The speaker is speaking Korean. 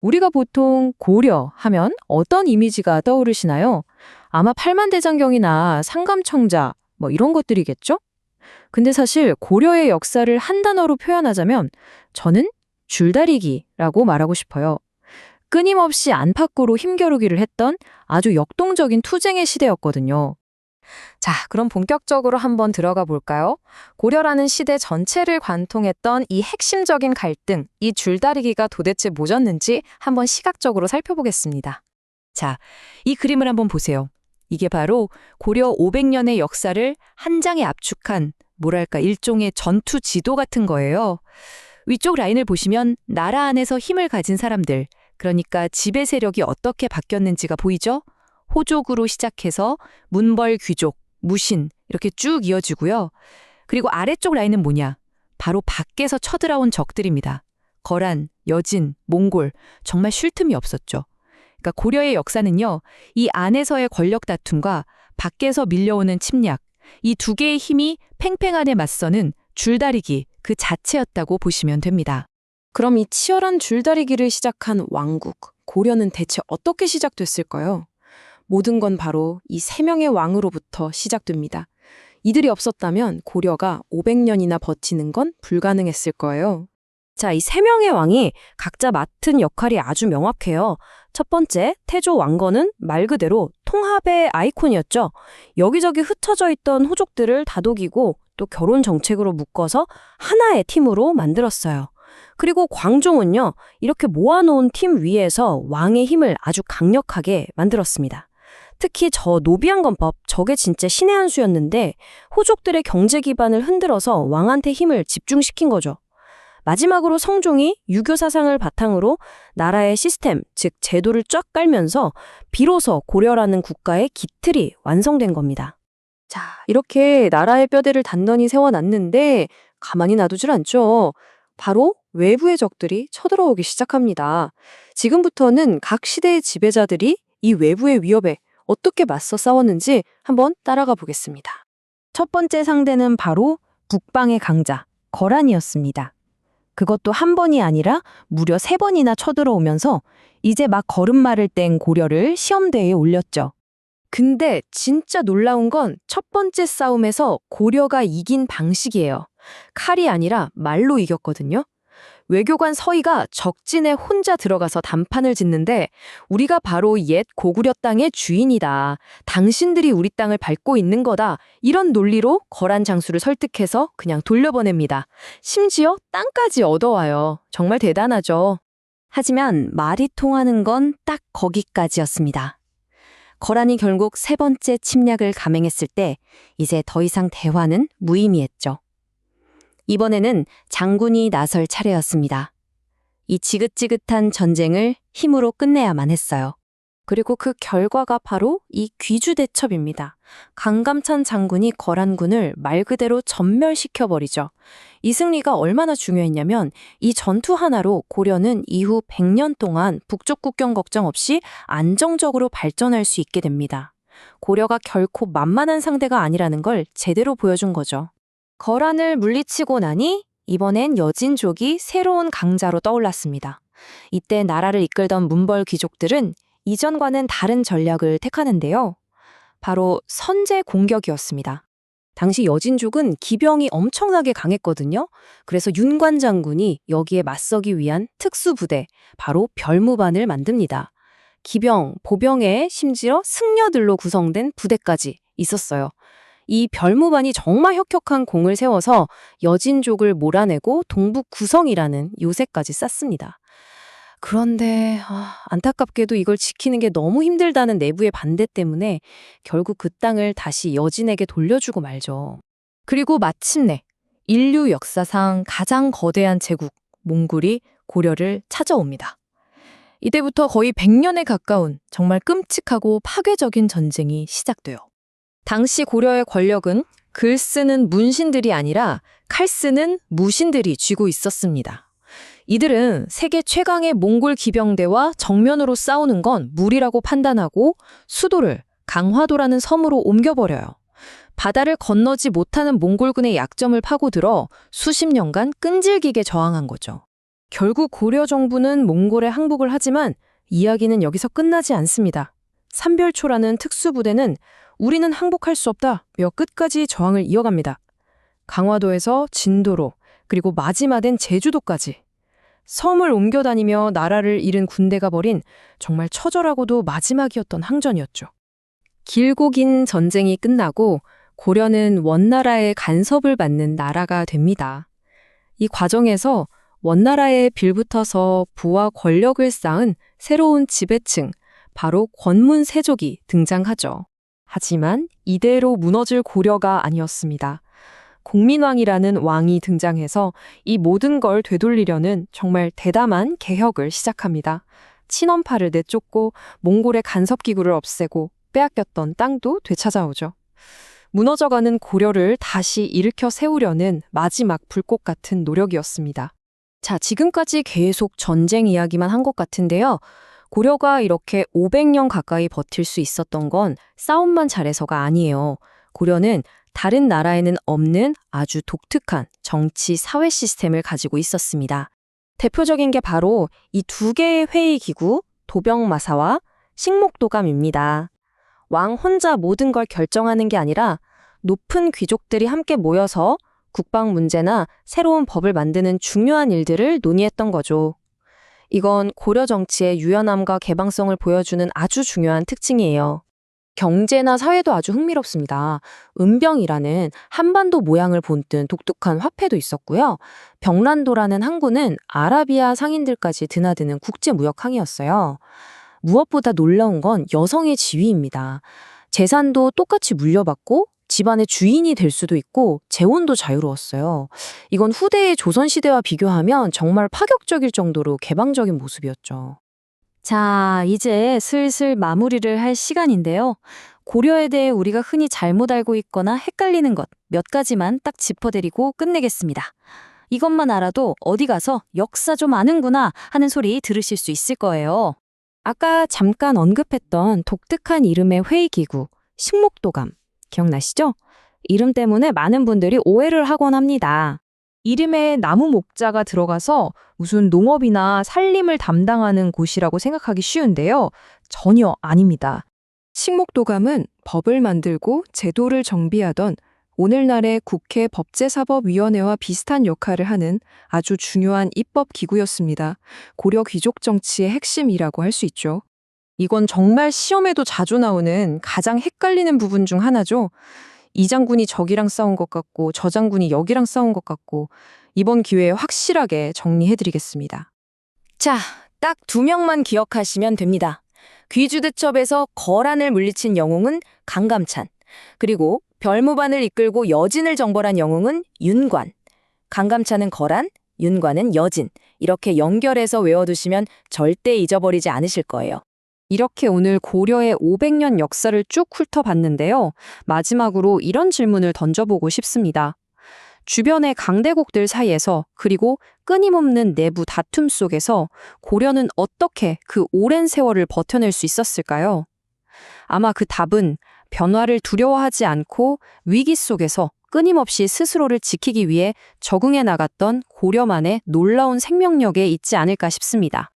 우리가 보통 고려 하면 어떤 이미지가 떠오르시나요? 아마 팔만대장경이나 상감청자 뭐 이런 것들이겠죠? 근데 사실 고려의 역사를 한 단어로 표현하자면 저는 줄다리기라고 말하고 싶어요. 끊임없이 안팎으로 힘겨루기를 했던 아주 역동적인 투쟁의 시대였거든요. 자, 그럼 본격적으로 한번 들어가 볼까요? 고려라는 시대 전체를 관통했던 이 핵심적인 갈등, 이 줄다리기가 도대체 뭐였는지 한번 시각적으로 살펴보겠습니다. 자, 이 그림을 한번 보세요. 이게 바로 고려 500년의 역사를 한 장에 압축한 뭐랄까 일종의 전투 지도 같은 거예요. 위쪽 라인을 보시면 나라 안에서 힘을 가진 사람들, 그러니까 지배 세력이 어떻게 바뀌었는지가 보이죠? 호족으로 시작해서 문벌 귀족, 무신 이렇게 쭉 이어지고요. 그리고 아래쪽 라인은 뭐냐? 바로 밖에서 쳐들어온 적들입니다. 거란, 여진, 몽골 정말 쉴 틈이 없었죠. 그러니까 고려의 역사는요. 이 안에서의 권력 다툼과 밖에서 밀려오는 침략, 이 두 개의 힘이 팽팽하게 맞서는 줄다리기 그 자체였다고 보시면 됩니다. 그럼 이 치열한 줄다리기를 시작한 왕국, 고려는 대체 어떻게 시작됐을까요? 모든 건 바로 이 세 명의 왕으로부터 시작됩니다. 이들이 없었다면 고려가 500년이나 버티는 건 불가능했을 거예요. 자, 이 세 명의 왕이 각자 맡은 역할이 아주 명확해요. 첫 번째, 태조 왕건은 말 그대로 통합의 아이콘이었죠. 여기저기 흩어져 있던 호족들을 다독이고 또 결혼 정책으로 묶어서 하나의 팀으로 만들었어요. 그리고 광종은요, 이렇게 모아놓은 팀 위에서 왕의 힘을 아주 강력하게 만들었습니다. 특히 저 노비안건법, 저게 진짜 신의 한 수였는데 호족들의 경제 기반을 흔들어서 왕한테 힘을 집중시킨 거죠. 마지막으로 성종이 유교 사상을 바탕으로 나라의 시스템, 즉 제도를 쫙 깔면서 비로소 고려라는 국가의 기틀이 완성된 겁니다. 자, 이렇게 나라의 뼈대를 단단히 세워놨는데 가만히 놔두질 않죠. 바로 외부의 적들이 쳐들어오기 시작합니다. 지금부터는 각 시대의 지배자들이 이 외부의 위협에 어떻게 맞서 싸웠는지 한번 따라가 보겠습니다. 첫 번째 상대는 바로 북방의 강자, 거란이었습니다. 그것도 한 번이 아니라 무려 3번이나 쳐들어오면서 이제 막 걸음마를 뗀 고려를 시험대에 올렸죠. 근데 진짜 놀라운 건 첫 번째 싸움에서 고려가 이긴 방식이에요. 칼이 아니라 말로 이겼거든요. 외교관 서희가 적진에 혼자 들어가서 단판을 짓는데 우리가 바로 옛 고구려 땅의 주인이다. 당신들이 우리 땅을 밟고 있는 거다. 이런 논리로 거란 장수를 설득해서 그냥 돌려보냅니다. 심지어 땅까지 얻어와요. 정말 대단하죠. 하지만 말이 통하는 건 딱 거기까지였습니다. 거란이 결국 3번째 침략을 감행했을 때 이제 더 이상 대화는 무의미했죠. 이번에는 장군이 나설 차례였습니다. 이 지긋지긋한 전쟁을 힘으로 끝내야만 했어요. 그리고 그 결과가 바로 이 귀주대첩입니다. 강감찬 장군이 거란군을 말 그대로 전멸시켜버리죠. 이 승리가 얼마나 중요했냐면 이 전투 하나로 고려는 이후 100년 동안 북쪽 국경 걱정 없이 안정적으로 발전할 수 있게 됩니다. 고려가 결코 만만한 상대가 아니라는 걸 제대로 보여준 거죠. 거란을 물리치고 나니 이번엔 여진족이 새로운 강자로 떠올랐습니다. 이때 나라를 이끌던 문벌 귀족들은 이전과는 다른 전략을 택하는데요. 바로 선제 공격이었습니다. 당시 여진족은 기병이 엄청나게 강했거든요. 그래서 윤관 장군이 여기에 맞서기 위한 특수부대, 바로 별무반을 만듭니다. 기병, 보병에 심지어 승려들로 구성된 부대까지 있었어요. 이 별무반이 정말 혁혁한 공을 세워서 여진족을 몰아내고 동북 구성이라는 요새까지 쌌습니다. 그런데 안타깝게도 이걸 지키는 게 너무 힘들다는 내부의 반대 때문에 결국 그 땅을 다시 여진에게 돌려주고 말죠. 그리고 마침내 인류 역사상 가장 거대한 제국 몽골이 고려를 찾아옵니다. 이때부터 거의 100년에 가까운 정말 끔찍하고 파괴적인 전쟁이 시작돼요. 당시 고려의 권력은 글 쓰는 문신들이 아니라 칼 쓰는 무신들이 쥐고 있었습니다. 이들은 세계 최강의 몽골 기병대와 정면으로 싸우는 건 무리라고 판단하고 수도를 강화도라는 섬으로 옮겨버려요. 바다를 건너지 못하는 몽골군의 약점을 파고들어 수십 년간 끈질기게 저항한 거죠. 결국 고려 정부는 몽골에 항복을 하지만 이야기는 여기서 끝나지 않습니다. 삼별초라는 특수부대는 우리는 항복할 수 없다며 끝까지 저항을 이어갑니다. 강화도에서 진도로, 그리고 마지막엔 제주도까지. 섬을 옮겨 다니며 나라를 잃은 군대가 벌인 정말 처절하고도 마지막이었던 항전이었죠. 길고 긴 전쟁이 끝나고 고려는 원나라의 간섭을 받는 나라가 됩니다. 이 과정에서 원나라에 빌붙어서 부와 권력을 쌓은 새로운 지배층, 바로 권문세족이 등장하죠. 하지만 이대로 무너질 고려가 아니었습니다. 공민왕이라는 왕이 등장해서 이 모든 걸 되돌리려는 정말 대담한 개혁을 시작합니다. 친원파를 내쫓고 몽골의 간섭기구를 없애고 빼앗겼던 땅도 되찾아오죠. 무너져가는 고려를 다시 일으켜 세우려는 마지막 불꽃 같은 노력이었습니다. 자, 지금까지 계속 전쟁 이야기만 한 것 같은데요. 고려가 이렇게 500년 가까이 버틸 수 있었던 건 싸움만 잘해서가 아니에요. 고려는 다른 나라에는 없는 아주 독특한 정치, 사회 시스템을 가지고 있었습니다. 대표적인 게 바로 이 두 개의 회의기구, 도병마사와 식목도감입니다. 왕 혼자 모든 걸 결정하는 게 아니라 높은 귀족들이 함께 모여서 국방 문제나 새로운 법을 만드는 중요한 일들을 논의했던 거죠. 이건 고려 정치의 유연함과 개방성을 보여주는 아주 중요한 특징이에요. 경제나 사회도 아주 흥미롭습니다. 은병이라는 한반도 모양을 본뜬 독특한 화폐도 있었고요. 병란도라는 항구는 아라비아 상인들까지 드나드는 국제무역항이었어요. 무엇보다 놀라운 건 여성의 지위입니다. 재산도 똑같이 물려받고 집안의 주인이 될 수도 있고 재혼도 자유로웠어요. 이건 후대의 조선시대와 비교하면 정말 파격적일 정도로 개방적인 모습이었죠. 자, 이제 슬슬 마무리를 할 시간인데요. 고려에 대해 우리가 흔히 잘못 알고 있거나 헷갈리는 것 몇 가지만 딱 짚어드리고 끝내겠습니다. 이것만 알아도 어디 가서 역사 좀 아는구나 하는 소리 들으실 수 있을 거예요. 아까 잠깐 언급했던 독특한 이름의 회의기구, 식목도감, 기억나시죠? 이름 때문에 많은 분들이 오해를 하곤 합니다. 이름에 나무 목자가 들어가서 무슨 농업이나 살림을 담당하는 곳이라고 생각하기 쉬운데요. 전혀 아닙니다. 식목도감은 법을 만들고 제도를 정비하던 오늘날의 국회 법제사법위원회와 비슷한 역할을 하는 아주 중요한 입법기구였습니다. 고려 귀족 정치의 핵심이라고 할 수 있죠. 이건 정말 시험에도 자주 나오는 가장 헷갈리는 부분 중 하나죠. 이 장군이 저기랑 싸운 것 같고 저 장군이 여기랑 싸운 것 같고 이번 기회에 확실하게 정리해드리겠습니다. 자, 딱 2명만 기억하시면 됩니다. 귀주대첩에서 거란을 물리친 영웅은 강감찬, 그리고 별무반을 이끌고 여진을 정벌한 영웅은 윤관. 강감찬은 거란, 윤관은 여진. 이렇게 연결해서 외워두시면 절대 잊어버리지 않으실 거예요. 이렇게 오늘 고려의 500년 역사를 쭉 훑어봤는데요. 마지막으로 이런 질문을 던져보고 싶습니다. 주변의 강대국들 사이에서 그리고 끊임없는 내부 다툼 속에서 고려는 어떻게 그 오랜 세월을 버텨낼 수 있었을까요? 아마 그 답은 변화를 두려워하지 않고 위기 속에서 끊임없이 스스로를 지키기 위해 적응해 나갔던 고려만의 놀라운 생명력에 있지 않을까 싶습니다.